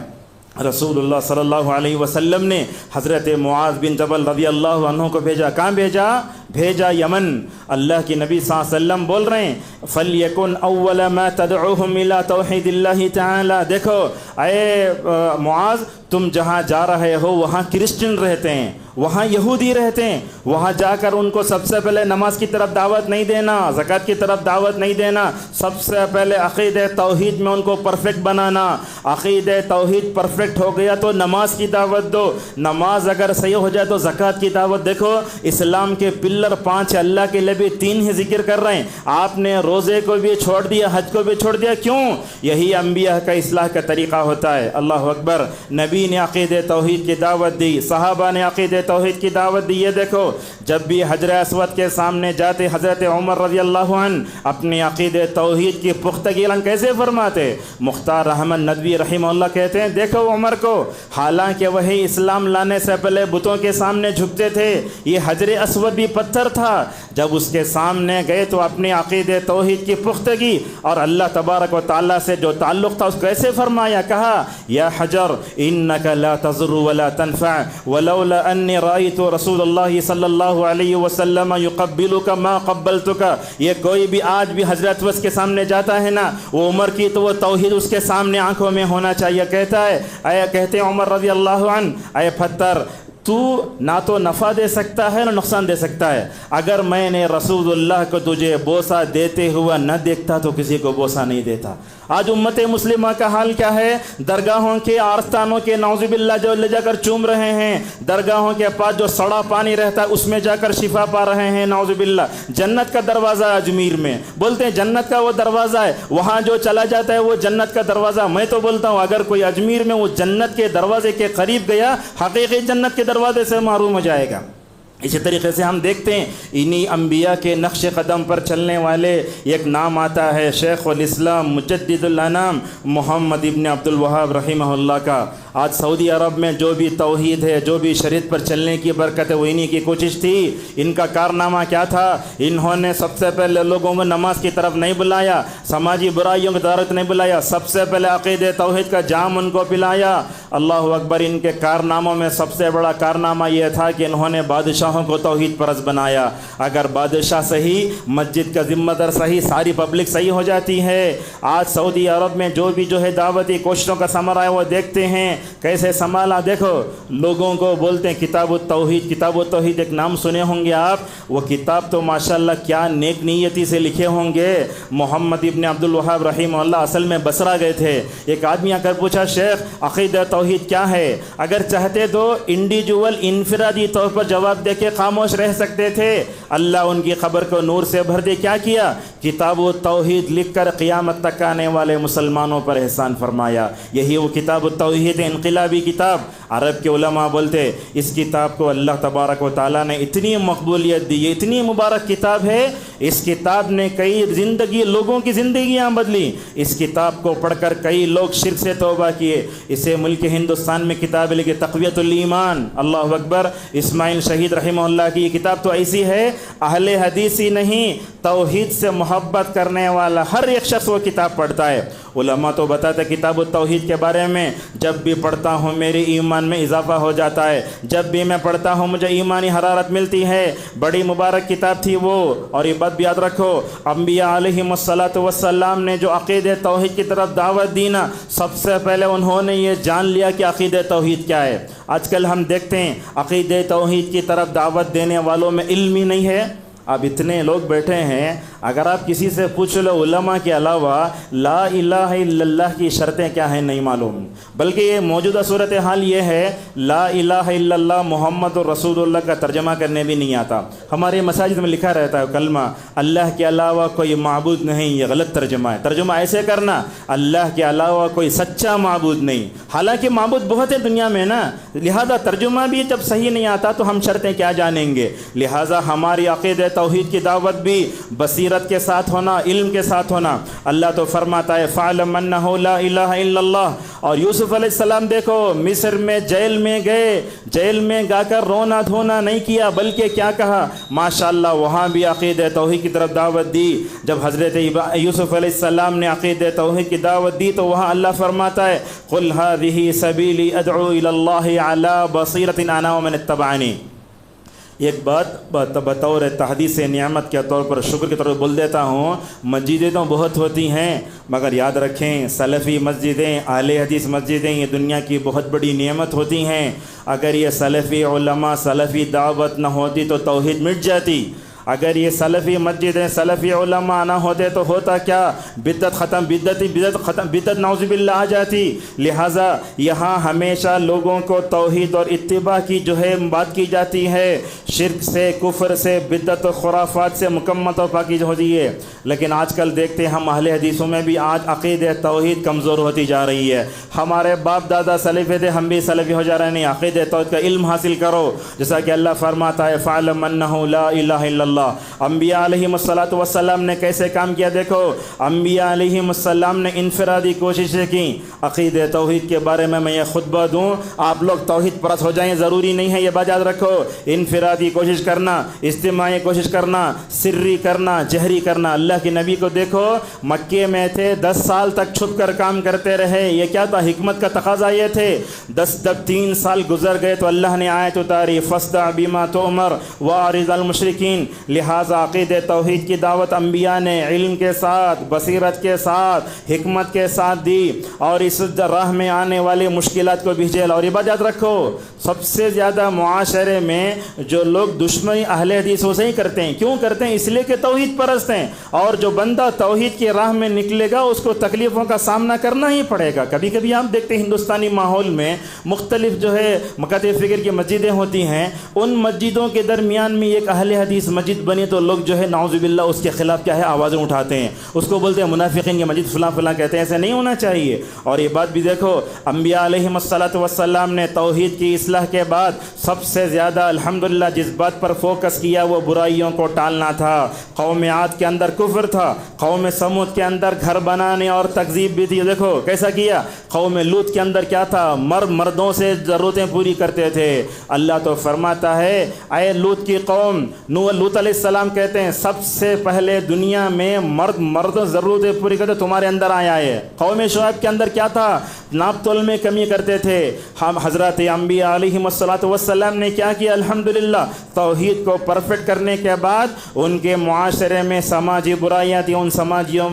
رسول اللہ صلی اللہ علیہ وسلم نے حضرت معاذ بن جبل رضی اللہ عنہ کو بھیجا۔ کہاں بھیجا یمن۔ اللہ کی نبی صلی اللہ علیہ وسلم بول رہے ہیں، فَلْيَكُنْ أَوَّلَ مَا تَدْعُوهُمْ إِلَىٰ تَوْحِيدِ اللَّهِ تَعَالَىٰ۔ دیکھو اے معاذ، تم جہاں جا رہے ہو وہاں کرسچن رہتے ہیں، وہاں یہودی رہتے ہیں، وہاں جا کر ان کو سب سے پہلے نماز کی طرف دعوت نہیں دینا، زکوٰۃ کی طرف دعوت نہیں دینا، سب سے پہلے عقید توحید میں ان کو پرفیکٹ بنانا۔ عقید توحید پرفیکٹ ہو گیا تو نماز کی دعوت دو، نماز اگر صحیح ہو جائے تو زکوٰۃ کی دعوت۔ دیکھو، اسلام کے پلر 5 ہے، اللہ کے نبی 3 ہی ذکر کر رہے ہیں۔ آپ نے روزے کو بھی چھوڑ دیا، حج کو بھی چھوڑ دیا، کیوں؟ یہی انبیاء کا اصلاح کا طریقہ ہوتا ہے۔ اللہ اکبر۔ نبی نے عقید توحید کی دعوت دی، صحابہ نے عقید توحید کی دعوت دی۔ یہ دیکھو، جب بھی حجر اسود کے سامنے جاتے حضرت عمر رضی اللہ عنہ اپنی عقید توحید کی پختگی اعلان کیسے فرماتے؟ مختار احمد ندوی رحمہ اللہ کہتے ہیں، دیکھو عمر کو، حالانکہ وہی اسلام لانے سے پہلے بتوں کے سامنے جھکتے تھے، یہ حجر اسود بھی پتھر تھا، جب اس کے سامنے گئے تو اپنی عقید توحید کی پختگی اور اللہ تبارک و تعالیٰ سے جو تعلق تھا اس کو ایسے فرمایا، کہا یا حجر انک لا تضر ولا تنفع ولولا انی رأیت رسول اللہ صلی اللہ علیہ وسلم یقبلک ما قبلتک۔ یہ کوئی بھی آج بھی حضرت وس کے سامنے جاتا ہے نا، وہ عمر کی تو وہ توحید اس کے سامنے آنکھوں میں ہونا چاہیے۔ کہتا ہے، اے کہتے ہیں عمر رضی اللہ عنہ، اے پتھر، تو نہ تو نفع دے سکتا ہے نہ نقصان دے سکتا ہے، اگر میں نے رسول اللہ کو تجھے بوسہ دیتے ہوا نہ دیکھتا تو کسی کو بوسہ نہیں دیتا۔ آج امت مسلمہ کا حال کیا ہے؟ درگاہوں کے آستانوں کے نعوذ باللہ جو لے جا کر چوم رہے ہیں، درگاہوں کے پاس جو سڑا پانی رہتا ہے اس میں جا کر شفا پا رہے ہیں، نعوذ باللہ۔ جنت کا دروازہ اجمیر میں، بولتے ہیں جنت کا وہ دروازہ ہے، وہاں جو چلا جاتا ہے وہ جنت کا دروازہ۔ میں تو بولتا ہوں اگر کوئی اجمیر میں وہ جنت کے دروازے کے قریب گیا، حقیقی جنت کے دروازے سے محروم ہو جائے گا۔ اسی طریقے سے ہم دیکھتے ہیں انہی انبیاء کے نقش قدم پر چلنے والے ایک نام آتا ہے شیخ الاسلام مجدد الانام محمد ابن عبد الوہاب رحمہ اللہ کا۔ آج سعودی عرب میں جو بھی توحید ہے، جو بھی شریعت پر چلنے کی برکت ہے، وہ انہی کی کوشش تھی۔ ان کا کارنامہ کیا تھا؟ انہوں نے سب سے پہلے لوگوں کو نماز کی طرف نہیں بلایا، سماجی برائیوں کی طرف نہیں بلایا، سب سے پہلے عقید توحید کا جام ان کو پلایا۔ اللہ اکبر۔ ان کے کارناموں میں سب سے بڑا کارنامہ یہ تھا کہ انہوں نے بادشاہوں کو توحید پرست بنایا۔ اگر بادشاہ صحیح، مسجد کا ذمہ دار صحیح، ساری پبلک صحیح ہو جاتی ہے۔ آج سعودی عرب میں جو بھی ہے دعوتی کوششوں کا ثمرہ ہے وہ دیکھتے ہیں کیسے سنبھالا۔ دیکھو لوگوں کو بولتے ہیں کتاب التوحید، کتاب التوحید ایک نام سنے ہوں گے آپ، وہ کتاب تو ماشاءاللہ کیا نیک نیتی سے لکھے ہوں گے۔ محمد ابن عبد الوہاب رحمہ اللہ اصل میں بصرہ گئے تھے، ایک آدمی آ کر پوچھا شیخ عقیدہ توحید کیا ہے؟ اگر چاہتے تو انڈیویجول انفرادی طور پر جواب دے کے خاموش رہ سکتے تھے، اللہ ان کی خبر کو نور سے بھر دے۔ کیا کیا؟ کتاب التوحید لکھ کر قیامت تک آنے والے مسلمانوں پر احسان فرمایا۔ یہی وہ کتاب التوحید، ان انقلابی کتاب. عرب کے علماء بولتے اس کتاب کو اللہ تبارک و تعالیٰ نے اتنی مقبولیت دی, یہ اتنی مبارک کتاب ہے, اس کتاب نے کئی لوگوں کی زندگیاں بدلی. اس کتاب کو پڑھ کر کئی لوگ شرک سے توبہ کیے. اسے ملک ہندوستان میں کتاب لکھی تقویۃ الایمان, اللہ اکبر. اسماعیل شہید رحمہ اللہ کی یہ کتاب تو ایسی ہے, اہل حدیث ہی نہیں, توحید سے محبت کرنے والا ہر ایک شخص وہ کتاب پڑھتا ہے. علماء تو بتاتے کتاب التوحید کے بارے میں, جب بھی پڑھتا ہوں میری ایمان میں اضافہ ہو جاتا ہے, جب بھی میں پڑھتا ہوں مجھے ایمانی حرارت ملتی ہے. بڑی مبارک کتاب تھی وہ. اور یہ بات بھی یاد رکھو, انبیاء علیہم السلام نے جو عقیدہ توحید کی طرف دعوت دی نا, سب سے پہلے انہوں نے یہ جان لیا کہ عقیدہ توحید کیا ہے. آج کل ہم دیکھتے ہیں عقیدہ توحید کی طرف دعوت دینے والوں میں علم ہی نہیں ہے. اب اتنے لوگ بیٹھے ہیں, اگر آپ کسی سے پوچھ لو علماء کے علاوہ لا الہ الا اللہ کی شرطیں کیا ہیں نہیں معلوم. بلکہ یہ موجودہ صورتحال یہ ہے, لا الہ الا اللہ محمد رسول اللہ کا ترجمہ کرنے بھی نہیں آتا. ہمارے مساجد میں لکھا رہتا ہے کلمہ اللہ کے علاوہ کوئی معبود نہیں, یہ غلط ترجمہ ہے. ترجمہ ایسے کرنا اللہ کے علاوہ کوئی سچا معبود نہیں. حالانکہ معبود بہت ہے دنیا میں نا, لہذا ترجمہ بھی جب صحیح نہیں آتا تو ہم شرطیں کیا جانیں گے. لہذا ہماری عقیدہ توحید کی دعوت بھی بصیرت کے ساتھ ہونا, علم کے ساتھ ہونا. اللہ تو فرماتا ہے فَعْلَمْ أَنَّهُ لَا إِلَهَ إِلَّا اللَّهُ. اور یوسف علیہ السلام دیکھو مصر میں جیل میں گئے, جیل میں گا کر رونا دھونا نہیں کیا, بلکہ کیا کہا ماشاءاللہ, وہاں بھی عقیدہ توحید کی طرف دعوت دی. جب حضرت یوسف علیہ السلام نے عقیدہ توحید کی دعوت دی تو وہاں اللہ فرماتا ہے قُلْ هَذِهِ سَبِيلِي أَدْعُو إِلَى اللَّهِ عَلَى بَصِيرَةٍ أَنَا وَمَنِ اتَّبَعَنِي. ایک بات بطور تحدیث نعمت کے طور پر شکر کے طور پر بول دیتا ہوں, مسجدیں تو بہت ہوتی ہیں مگر یاد رکھیں سلفی مسجدیں, اہل حدیث مسجدیں یہ دنیا کی بہت بڑی نعمت ہوتی ہیں. اگر یہ سلفی علماء سلفی دعوت نہ ہوتی تو توحید مٹ جاتی. اگر یہ سلفی مسجدیں سلفی علماء نہ ہوتے تو ہوتا کیا, بدعت ختم, بدعت نعوذ باللہ آ جاتی. لہٰذا یہاں ہمیشہ لوگوں کو توحید اور اتباع کی جو ہے بات کی جاتی ہے, شرک سے, کفر سے, بدعت و خرافات سے مکمل طور پاکی ہوتی ہے. لیکن آج کل دیکھتے ہیں ہم اہل حدیثوں میں بھی آج عقیدہ توحید کمزور ہوتی جا رہی ہے. ہمارے باپ دادا سلفی تھے, ہم بھی سلفی ہو جا رہے ہیں. نہیں, عقیدہ توحید کا علم حاصل کرو, جیسا کہ اللہ فرماتا ہے فَعْلَمْ أَنَّهُ لَا إِلَهَ إِلَّا اللَّهُ. انبیاء علیہم السلام نے کیسے کام کیا دیکھو. انبیاء علیہم السلام نے انفرادی کوششیں کی. عقیدہ توحید کے بارے میں یہ خطبہ دوں, آپ لوگ توحید پرست ہو جائیں ضروری نہیں ہے, یہ بات یاد رکھو. انفرادی کوشش کرنا, اجتماعی کوشش کرنا, سری کرنا, جہری کرنا. اللہ کے نبی کو دیکھو مکے میں تھے, 10 سال تک چھپ کر کام کرتے رہے. یہ کیا تھا, حکمت کا تقاضا یہ تھے. جب 3 سال گزر گئے تو اللہ نے آیت اتاری فَاصْدَعْ بِمَا تُؤْمَرُ وَأَعْرِضْ عَنِ الْمُشْرِكِينَ. لہٰذا عقیدہ توحید کی دعوت انبیاء نے علم کے ساتھ, بصیرت کے ساتھ, حکمت کے ساتھ دی, اور اس راہ میں آنے والی مشکلات کو بھی جھیلا. اور یہ بات یاد رکھو سب سے زیادہ معاشرے میں جو لوگ دشمنی اہل حدیثوں سے ہی کرتے ہیں. کیوں کرتے ہیں؟ اس لیے کہ توحید پرست ہیں. اور جو بندہ توحید کی راہ میں نکلے گا اس کو تکلیفوں کا سامنا کرنا ہی پڑے گا. کبھی کبھی آپ دیکھتے ہیں ہندوستانی ماحول میں مختلف جو ہے مکاتب فکر کی مسجدیں ہوتی ہیں, ان مسجدوں کے درمیان میں ایک اہل حدیث مسجد بنی تو لوگ جو ہے نعوذ باللہ اس کے خلاف کیا ہے آوازیں اٹھاتے ہیں, اس کو بولتے ہیں منافقین کی مسجد فلاں فلاں کہتے ہیں. ایسے نہیں ہونا چاہیے. اور یہ بات بھی دیکھو انبیاء علیہم السلام نے توحید کی اصلاح کے بعد سب سے زیادہ الحمدللہ جس بات پر فوکس کیا وہ برائیوں کو ٹالنا تھا. قوم عاد کے اندر کفر تھا, قوم سمود کے اندر گھر بنانے اور تکذیب بھی تھی. دیکھو کیسا کیا. قوم لوط کے اندر کیا تھا, مردوں سے ضرورتیں پوری کرتے تھے. اللہ تو فرماتا ہے اے لوط کی قوم, لوط علیہ السلام کہتے ہیں سب سے پہلے دنیا میں مرد ضرورتیں پوری کرتے تمہارے اندر آیا ہے. قوم شعیب کے اندر کیا تھا, ناپ تول میں کمی کرتے تھے. ہم حضرت انبیاء علیہم السلام نے کیا کیا, الحمدللہ توحید کو پرفیکٹ کرنے کے بعد ان کے معاشرے میں سماجی برائیاں تھیں, ان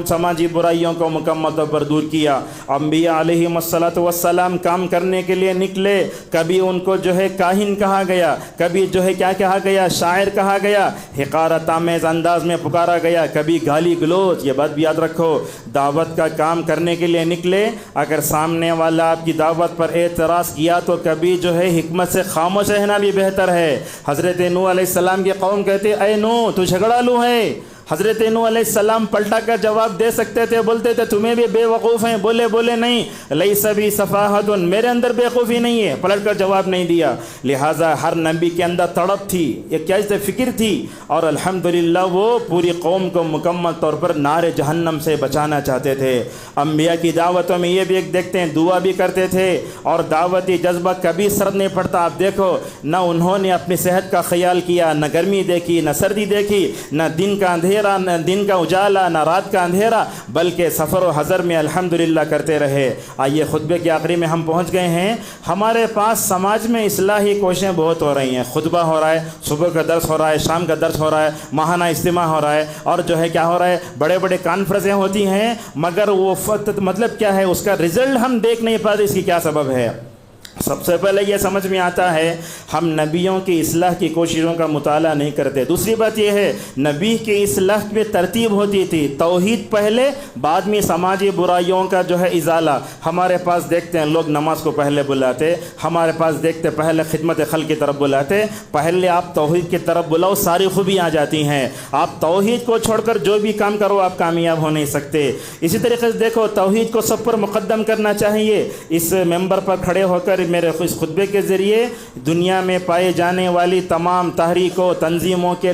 سماجی برائیوں کو مکمل طور پر دور کیا. انبیاء علیہم السلام کام کرنے کے لیے نکلے, کبھی ان کو جو ہے کاہن کہا گیا, کبھی جو ہے کیا کہا گیا, شاعر کہا گیا, حقارت آمیز انداز میں پکارا گیا, کبھی گالی گلوچ. یہ بات بھی یاد رکھو, دعوت کا کام کرنے کے لیے نکلے, اگر سامنے والا آپ کی دعوت پر اعتراض کیا تو کبھی جو ہے حکمت سے خاموش رہنا بھی بہتر ہے. حضرت نوح علیہ السلام کی قوم کہتے اے نوح تو جھگڑالو ہے, حضرت نوح علیہ السلام پلٹا کر جواب دے سکتے تھے، بولتے تھے تمہیں بھی بے وقوف ہیں، بولے نہیں لیس بی صفاحت، میرے اندر بے وقوفی نہیں ہے، پلٹ کر جواب نہیں دیا۔ لہٰذا ہر نبی کے اندر تڑپ تھی، یہ کیا فکر تھی، اور الحمدللہ وہ پوری قوم کو مکمل طور پر نار جہنم سے بچانا چاہتے تھے۔ انبیاء کی دعوتوں میں یہ بھی ایک دیکھتے ہیں، دعا بھی کرتے تھے اور دعوتی جذبہ کبھی سرد نہیں پڑتا۔ آپ دیکھو نہ انہوں نے اپنی صحت کا خیال کیا، نہ گرمی دیکھی، نہ سردی دیکھی، نہ دن کا اندھیرا، نہ دن کا اجالا، نہ رات کا اندھیرا، بلکہ سفر و حضر میں الحمدللہ کرتے رہے۔ آئیے خطبے کے آخری میں ہم پہنچ گئے ہیں۔ ہمارے پاس سماج میں اصلاحی کوششیں بہت ہو رہی ہیں، خطبہ ہو رہا ہے، صبح کا درس ہو رہا ہے، شام کا درس ہو رہا ہے، ماہانہ اجتماع ہو رہا ہے، اور جو ہے کیا ہو رہا ہے، بڑے بڑے کانفرنسیں ہوتی ہیں، مگر وہ مطلب کیا ہے، اس کا رزلٹ ہم دیکھ نہیں پاتے۔ اس کی کیا سبب ہے؟ سب سے پہلے یہ سمجھ میں آتا ہے ہم نبیوں کی اصلاح کی کوششوں کا مطالعہ نہیں کرتے۔ دوسری بات یہ ہے نبی کی اصلاح میں ترتیب ہوتی تھی، توحید پہلے، بعد میں سماجی برائیوں کا جو ہے ازالہ۔ ہمارے پاس دیکھتے ہیں لوگ نماز کو پہلے بلاتے، ہمارے پاس دیکھتے پہلے خدمت خلق کی طرف بلاتے۔ پہلے آپ توحید کی طرف بلاؤ، ساری خوبی آ جاتی ہیں۔ آپ توحید کو چھوڑ کر جو بھی کام کرو آپ کامیاب ہو نہیں سکتے۔ اسی طریقے سے دیکھو توحید کو سب پر مقدم کرنا چاہیے۔ اس ممبر پر کھڑے ہو کر میرے اس خطبے کے ذریعے دنیا میں پائے جانے والی تمام تحریکوں، تنظیموں کے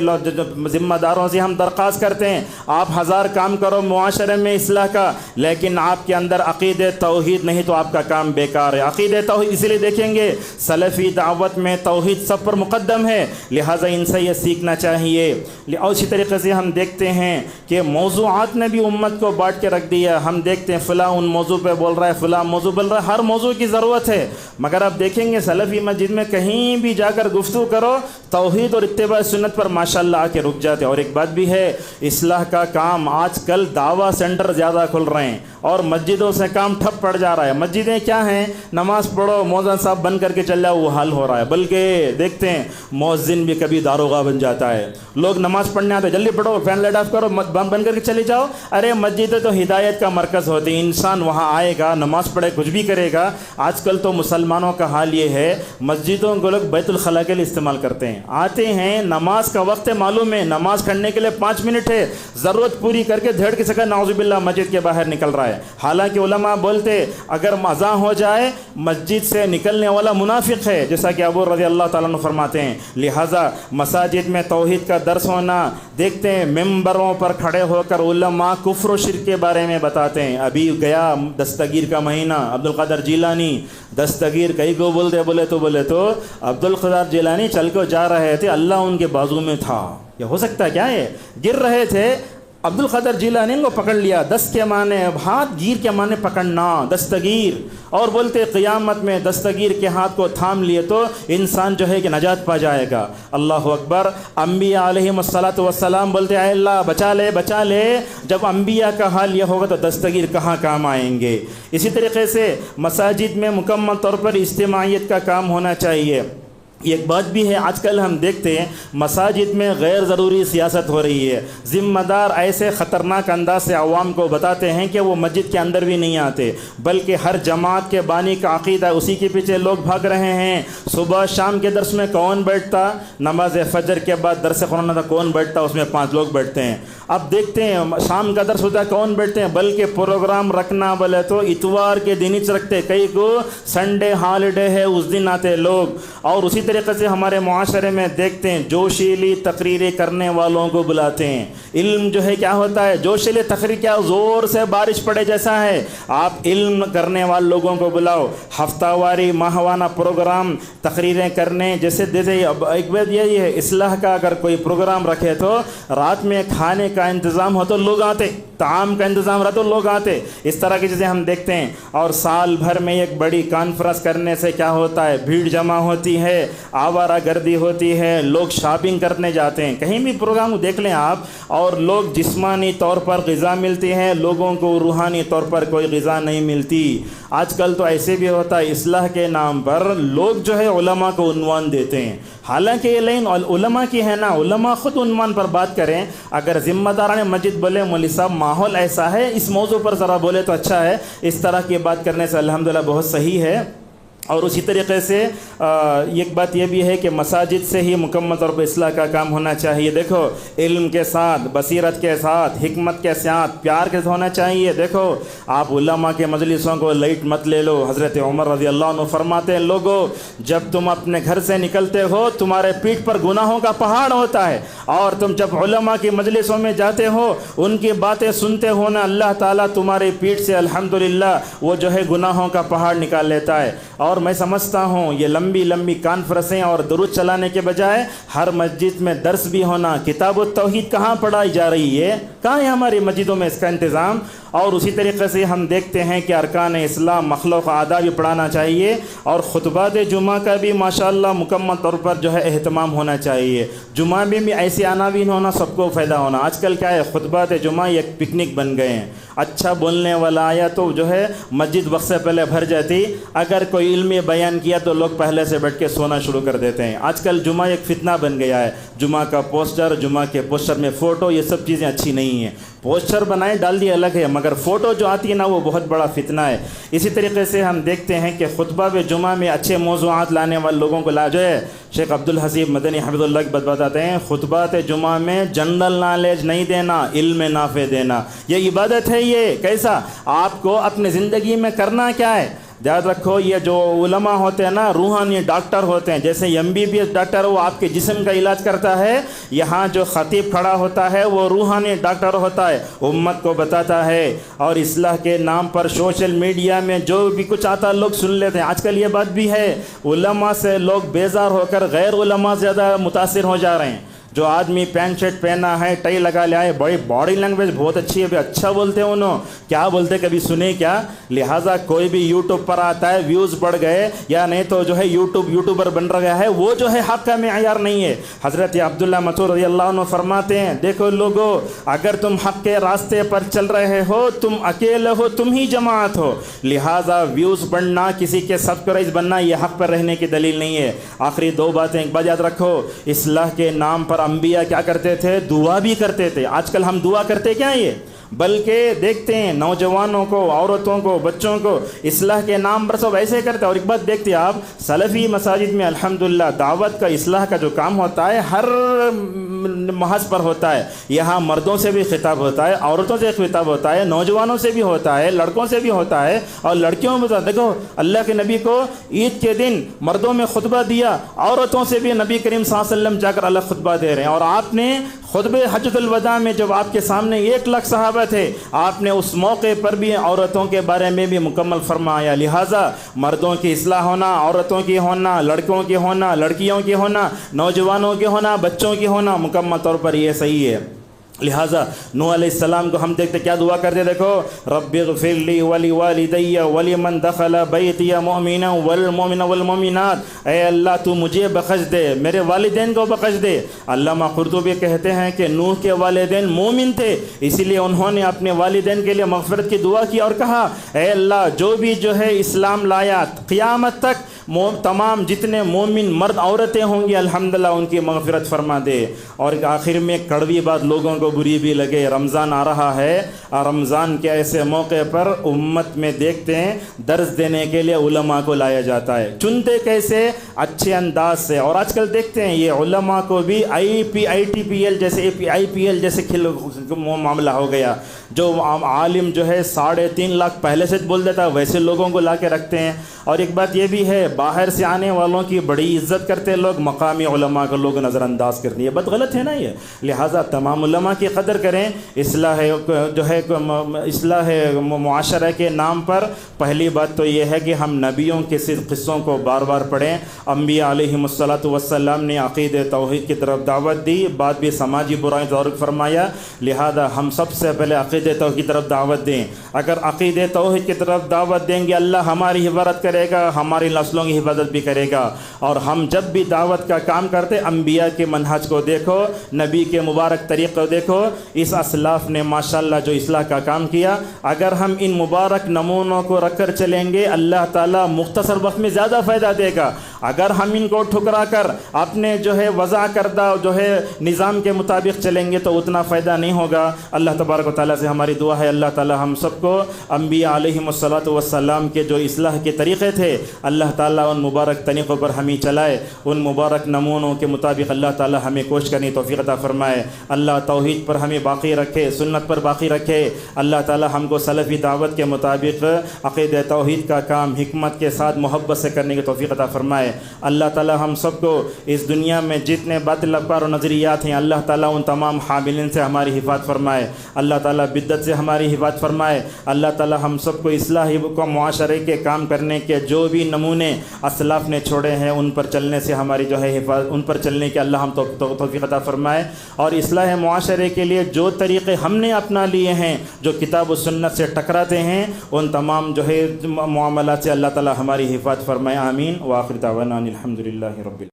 ذمہ داروں سے ہم درخواست کرتے ہیں، آپ ہزار کام کرو معاشرے میں اصلاح کا، لیکن آپ کے اندر عقیدہ توحید نہیں تو آپ کا کام بیکار ہے۔ عقیدہ توحید اسی لیے دیکھیں گے سلفی دعوت میں توحید سب پر مقدم ہے، لہٰذا ان سے یہ سیکھنا چاہیے۔ اور اسی طریقے سے ہم دیکھتے ہیں کہ موضوعات نے بھی امت کو بانٹ کے رکھ دیا۔ ہم دیکھتے ہیں فلاں ان موضوع پہ بول رہا ہے، فلاں موضوع بول رہا ہے، ہر موضوع کی ضرورت ہے، مگر آپ دیکھیں گے سلفی مسجد میں کہیں بھی جا کر گفتگو کرو توحید اور اتباع سنت پر ماشاءاللہ آ کے رک جاتے۔ اور ایک بات بھی ہے، اصلاح کا کام آج کل دعویٰ سینٹر زیادہ کھل رہے ہیں اور مسجدوں سے کام ٹھپ پڑ جا رہا ہے۔ مسجدیں کیا ہیں، نماز پڑھو مؤذن صاحب بند کر کے چل جاؤ، وہ حال ہو رہا ہے۔ بلکہ دیکھتے ہیں مؤذن بھی کبھی داروغہ بن جاتا ہے۔ لوگ نماز پڑھنے آتے جلدی پڑھو، فین لائٹ آف کرو، بند کر کے چلے جاؤ۔ ارے مسجدیں تو ہدایت کا مرکز ہوتی ہیں، انسان وہاں آئے گا، نماز پڑھے، کچھ بھی کرے گا۔ آج کل تو مسلمانوں کا حال یہ ہے مسجدوں کو لوگ بیت الخلاء کے لیے استعمال کرتے ہیں، آتے ہیں نماز کا وقت معلوم ہے، نماز پڑھنے کے لیے 5 منٹ ہے، ضرورت پوری کر کے دھڑ کی سکا نعوذ باللہ مسجد کے باہر نکل رہا ہے۔ حالانکہ علماء بولتے اگر اذان ہو جائے مسجد سے نکلنے والا منافق ہے، جیسا کہ ابو رضی اللہ تعالیٰ عنہ فرماتے ہیں۔ لہٰذا مساجد میں توحید کا درس ہونا، دیکھتے ہیں ممبروں پر کھڑے ہو کر علماء کفر و شرک کے بارے میں بتاتے ہیں۔ ابھی گیا دستگیر کا مہینہ، عبد القادر جیلانی دستگیر کئی کو بولے تو عبد القادر جیلانی چل کے جا رہے تھے، اللہ ان کے بازو میں تھا۔ یہ ہو سکتا ہے کیا ہے؟ گر رہے تھے، عبد القادر جیلانی کو پکڑ لیا، دست کے معنی ہاتھ، گیر کے معنی پکڑنا، دستگیر، اور بولتے قیامت میں دستگیر کے ہاتھ کو تھام لیے تو انسان جو ہے کہ نجات پا جائے گا۔ اللہ اکبر۔ انبیاء علیہم الصلاۃ والسلام بولتے اے اللہ بچا لے۔ جب انبیاء کا حال یہ ہوگا تو دستگیر کہاں کام آئیں گے؟ اسی طریقے سے مساجد میں مکمل طور پر اجتماعیت کا کام ہونا چاہیے۔ ایک بات بھی ہے، آج کل ہم دیکھتے ہیں مساجد میں غیر ضروری سیاست ہو رہی ہے۔ ذمہ دار ایسے خطرناک انداز سے عوام کو بتاتے ہیں کہ وہ مسجد کے اندر بھی نہیں آتے، بلکہ ہر جماعت کے بانی کا عقیدہ اسی کے پیچھے لوگ بھاگ رہے ہیں۔ صبح شام کے درس میں کون بیٹھتا؟ نماز فجر کے بعد درس قرآن تھا، کون بیٹھتا؟ اس میں 5 لوگ بیٹھتے ہیں۔ اب دیکھتے ہیں شام کا درس ہوتا ہے، کون بیٹھتے ہیں؟ بلکہ پروگرام رکھنا بولے تو اتوار کے دن ہی رکھتے، کئی کو سنڈے ہالیڈے ہے اس دن آتے لوگ۔ اور اسی طریقے سے ہمارے معاشرے میں دیکھتے ہیں جوشیلی تقریریں کرنے والوں کو بلاتے ہیں۔ علم جو ہے کیا ہوتا ہے؟ جوشیلی تقریر کیا زور سے بارش پڑے جیسا ہے۔ آپ علم کرنے والے لوگوں کو بلاؤ، ہفتہ واری ماہوانہ پروگرام تقریریں کرنے جیسے ایک بات یہی ہے، اصلاح کا اگر کوئی پروگرام رکھے تو رات میں کھانے کا انتظام ہو تو لوگ آتے، طعام کا انتظام رہا تو لوگ آتے۔ اس طرح کی چیزیں ہم دیکھتے ہیں۔ اور سال بھر میں ایک بڑی کانفرنس کرنے سے کیا ہوتا ہے؟ بھیڑ جمع ہوتی ہے، آوارہ گردی ہوتی ہے، لوگ شاپنگ کرنے جاتے ہیں۔ کہیں بھی پروگرام دیکھ لیں آپ، اور لوگ جسمانی طور پر غذا ملتی ہے، لوگوں کو روحانی طور پر کوئی غذا نہیں ملتی۔ آج کل تو ایسے بھی ہوتا ہے اصلاح کے نام پر لوگ جو ہے علماء کو عنوان دیتے ہیں، حالانکہ یہ لائن علماء کی ہے نا، علماء خود عنوان پر بات کریں۔ اگر ذمہ داران مسجد بولے مولوی صاحب ماحول ایسا ہے، اس موضوع پر ذرا بولے تو اچھا ہے، اس طرح کی بات کرنے سے الحمدللہ بہت صحیح ہے۔ اور اسی طریقے سے ایک بات یہ بھی ہے کہ مساجد سے ہی مکمل طور پر اصلاح کا کام ہونا چاہیے. دیکھو علم کے ساتھ، بصیرت کے ساتھ، حکمت کے ساتھ، پیار کے ساتھ ہونا چاہیے. دیکھو آپ علماء کے مجلسوں کو لائٹ مت لے لو. حضرت عمر رضی اللہ عنہ فرماتے ہیں لوگو جب تم اپنے گھر سے نکلتے ہو تمہارے پیٹھ پر گناہوں کا پہاڑ ہوتا ہے، اور تم جب علماء کی مجلسوں میں جاتے ہو ان کی باتیں سنتے ہو نا، اللہ تعالیٰ تمہاری پیٹھ سے الحمدللہ وہ جو ہے گناہوں کا پہاڑ نکال لیتا ہے. اور میں سمجھتا ہوں یہ لمبی لمبی کانفرنسیں اور درود چلانے کے بجائے ہر مسجد میں درس بھی ہونا. کتاب التوحید کہاں پڑھائی جا رہی ہے؟ کہاں ہے ہماری مسجدوں میں اس کا انتظام؟ اور اسی طریقے سے ہم دیکھتے ہیں کہ ارکان اسلام مخلوق آداب بھی پڑھانا چاہیے، اور خطبات جمعہ کا بھی ماشاءاللہ مکمل طور پر جو ہے اہتمام ہونا چاہیے. جمعہ میں بھی ایسے عناوین ہونا، سب کو فائدہ ہونا. آج کل کیا ہے، خطبات جمعہ ایک پکنک بن گئے ہیں. اچھا بولنے والا آیا تو جو ہے مسجد وقت سے پہلے بھر جاتی، اگر کوئی علمی بیان کیا تو لوگ پہلے سے بیٹھ کے سونا شروع کر دیتے ہیں. آج کل جمعہ ایک فتنہ بن گیا ہے. جمعہ کا پوسٹر، جمعہ کے پوسٹر میں فوٹو، یہ سب چیزیں اچھی نہیں ہیں. پوسٹر بنائے ڈال دی الگ ہے، مگر فوٹو جو آتی ہے نا وہ بہت بڑا فتنہ ہے. اسی طریقے سے ہم دیکھتے ہیں کہ خطبہ جمعہ میں اچھے موضوعات لانے والے لوگوں کو جو ہے شیخ عبدالحسیب مدنی حفظ اللہ کی بتاتے ہیں خطبات جمعہ میں جنرل نالج نہیں دینا، علم نافع دینا. یہ عبادت ہے. یہ کیسا آپ کو اپنے زندگی میں کرنا کیا ہے؟ یاد رکھو یہ جو علماء ہوتے ہیں نا روحانی ڈاکٹر ہوتے ہیں. جیسے MBBS ڈاکٹر وہ آپ کے جسم کا علاج کرتا ہے، یہاں جو خطیب کھڑا ہوتا ہے وہ روحانی ڈاکٹر ہوتا ہے، امت کو بتاتا ہے. اور اصلاح کے نام پر سوشل میڈیا میں جو بھی کچھ آتا لوگ سن لیتے ہیں. آج کل یہ بات بھی ہے، علماء سے لوگ بیزار ہو کر غیر علماء زیادہ متاثر ہو جا رہے ہیں. جو آدمی پینٹ شرٹ پہنا ہے، ٹائی لگا لیا ہے، بڑی باڈی لینگویج بہت اچھی ہے، بھی اچھا بولتے ہیں انہوں، کیا بولتے کبھی سنے کیا؟ لہٰذا کوئی بھی یوٹیوب پر آتا ہے، ویوز بڑھ گئے یا نہیں تو جو ہے یوٹیوبر بن رہا ہے، وہ جو ہے حق کا معیار نہیں ہے. حضرت عبداللہ مسعود رضی اللہ عنہ فرماتے ہیں دیکھو لوگو اگر تم حق کے راستے پر چل رہے ہو، تم اکیلے ہو، تم ہی جماعت ہو، لہٰذا ویوز بڑھنا، کسی کے سبسکرائب بننا یہ حق پر رہنے کی دلیل نہیں ہے. آخری دو باتیں ایک بات یاد رکھو، اصلاح کے نام پر انبیاء کیا کرتے تھے؟ دعا بھی کرتے تھے. آج کل ہم دعا کرتے کیا یہ؟ بلکہ دیکھتے ہیں نوجوانوں کو، عورتوں کو، بچوں کو اصلاح کے نام پر سب ایسے کرتے ہیں. اور ایک بات دیکھتے ہیں آپ سلفی مساجد میں الحمدللہ دعوت کا، اصلاح کا جو کام ہوتا ہے ہر محض پر ہوتا ہے. یہاں مردوں سے بھی خطاب ہوتا ہے، عورتوں سے خطاب ہوتا ہے، نوجوانوں سے بھی ہوتا ہے، لڑکوں سے بھی ہوتا ہے اور لڑکیوں میں. دیکھو اللہ کے نبی کو عید کے دن مردوں میں خطبہ دیا، عورتوں سے بھی نبی کریم صلی اللہ علیہ وسلم جا کر الگ خطبہ دے رہے ہیں. اور آپ نے خطبہ حجۃ الوداع میں جب آپ کے سامنے 1 لاکھ صحابہ تھے، آپ نے اس موقع پر بھی عورتوں کے بارے میں بھی مکمل فرمایا. لہٰذا مردوں کی اصلاح ہونا، عورتوں کی ہونا، لڑکوں کی ہونا، لڑکیوں کی ہونا، نوجوانوں کی ہونا، بچوں کی ہونا، مکمل طور پر یہ صحیح ہے. لہٰذا نوح علیہ السلام کو ہم دیکھتے کیا دعا کرتے، دیکھو رب اغفر لی ولوالدی ولمن دخل بیتی مؤمنا والمؤمن والمؤمنات. اے اللہ تو مجھے بخش دے، میرے والدین کو بخش دے. علامہ قرطبی کہتے ہیں کہ نوح کے والدین مومن تھے، اسی لیے انہوں نے اپنے والدین کے لیے مغفرت کی دعا کی اور کہا اے اللہ جو بھی جو ہے اسلام لایا قیامت تک تمام جتنے مومن مرد عورتیں ہوں گی الحمدللہ ان کی مغفرت فرما دے. اور آخر میں کڑوی بات لوگوں کو بری بھی لگے، رمضان آ رہا ہے اور رمضان کے ایسے موقع پر امت میں دیکھتے ہیں درس دینے کے لیے علماء کو لایا جاتا ہے. چنتے کیسے؟ اچھے انداز سے. اور آج کل دیکھتے ہیں یہ علماء کو بھی IPL جیسے IPL جیسے معاملہ ہو گیا. جو عالم جو ہے 3.5 لاکھ پہلے سے بول دیتا ہے ویسے لوگوں کو لا کے رکھتے ہیں. اور ایک بات یہ بھی ہے باہر سے آنے والوں کی بڑی عزت کرتے لوگ، مقامی علماء کو لوگ نظر انداز کرتے ہیں. یہ بات غلط ہے نا یہ. لہٰذا تمام علماء کی قدر کریں. اصلاح جو ہے اصلاح معاشرہ کے نام پر پہلی بات تو یہ ہے کہ ہم نبیوں کے قصوں کو بار بار پڑھیں. انبیاء علیہم الصلاۃ والسلام نے عقید توحید کی طرف دعوت دی، بعد بھی سماجی برائیں ترک فرمایا. لہذا ہم سب سے پہلے عقید توحید کی طرف دعوت دیں. اگر عقید توحید کی طرف دعوت دیں گے اللہ ہماری حفاظت کرے گا، ہماری نسلوں کی حفاظت بھی کرے گا. اور ہم جب بھی دعوت کا کام کرتے انبیاء کے منہج کو دیکھو، نبی کے مبارک طریق کو دیکھو. اس اسلاف نے ماشاءاللہ جو اصلاح کا کام کیا، اگر ہم ان مبارک نمونوں کو رکھ کر چلیں گے اللہ تعالیٰ مختصر وقت میں زیادہ فائدہ دے گا. اگر ہم ان کو ٹھکرا کر اپنے جو ہے وضع کردہ جو ہے نظام کے مطابق چلیں گے تو اتنا فائدہ نہیں ہوگا۔ اللہ تبارک و تعالیٰ سے ہماری دعا ہے اللہ تعالیٰ ہم سب کو انبیاء علیہم الصلاۃ والسلام کے جو اصلاح کے طریقے تھے اللہ تعالیٰ ان مبارک طریقوں پر ہمیں چلائے، ان مبارک نمونوں کے مطابق اللہ تعالیٰ ہمیں کوشش کرنی توفیق عطا فرمائے۔ اللہ توحید پر ہمیں باقی رکھے، سنت پر باقی رکھے۔ اللہ تعالیٰ ہم کو سلفی دعوت کے مطابق عقیدہ توحید کا کام حکمت کے ساتھ محبت سے کرنے کی توفیق عطا فرمائے۔ اللہ تعالیٰ ہم سب کو اس دنیا میں جتنے باطل افکار و نظریات ہیں اللہ تعالیٰ ان تمام حاملین سے ہماری حفاظت فرمائے، اللہ تعالیٰ بدعت سے ہماری حفاظت فرمائے۔ اللہ تعالیٰ ہم سب کو اصلاحی کو معاشرے کے کام کرنے کے جو بھی نمونے اسلاف نے چھوڑے ہیں ان پر چلنے سے ہماری جو ہے حفاظت، ان پر چلنے کے اللہ ہم توفیق عطا فرمائے، اور اصلاح معاشرے کے لیے جو طریقے ہم نے اپنا لیے ہیں جو کتاب و سنت سے ٹکراتے ہیں ان تمام جو ہے معاملات سے اللہ تعالیٰ ہماری حفاظت فرمائے۔ آمین۔ وآخر دعوانا الحمدللہ رب العالمین۔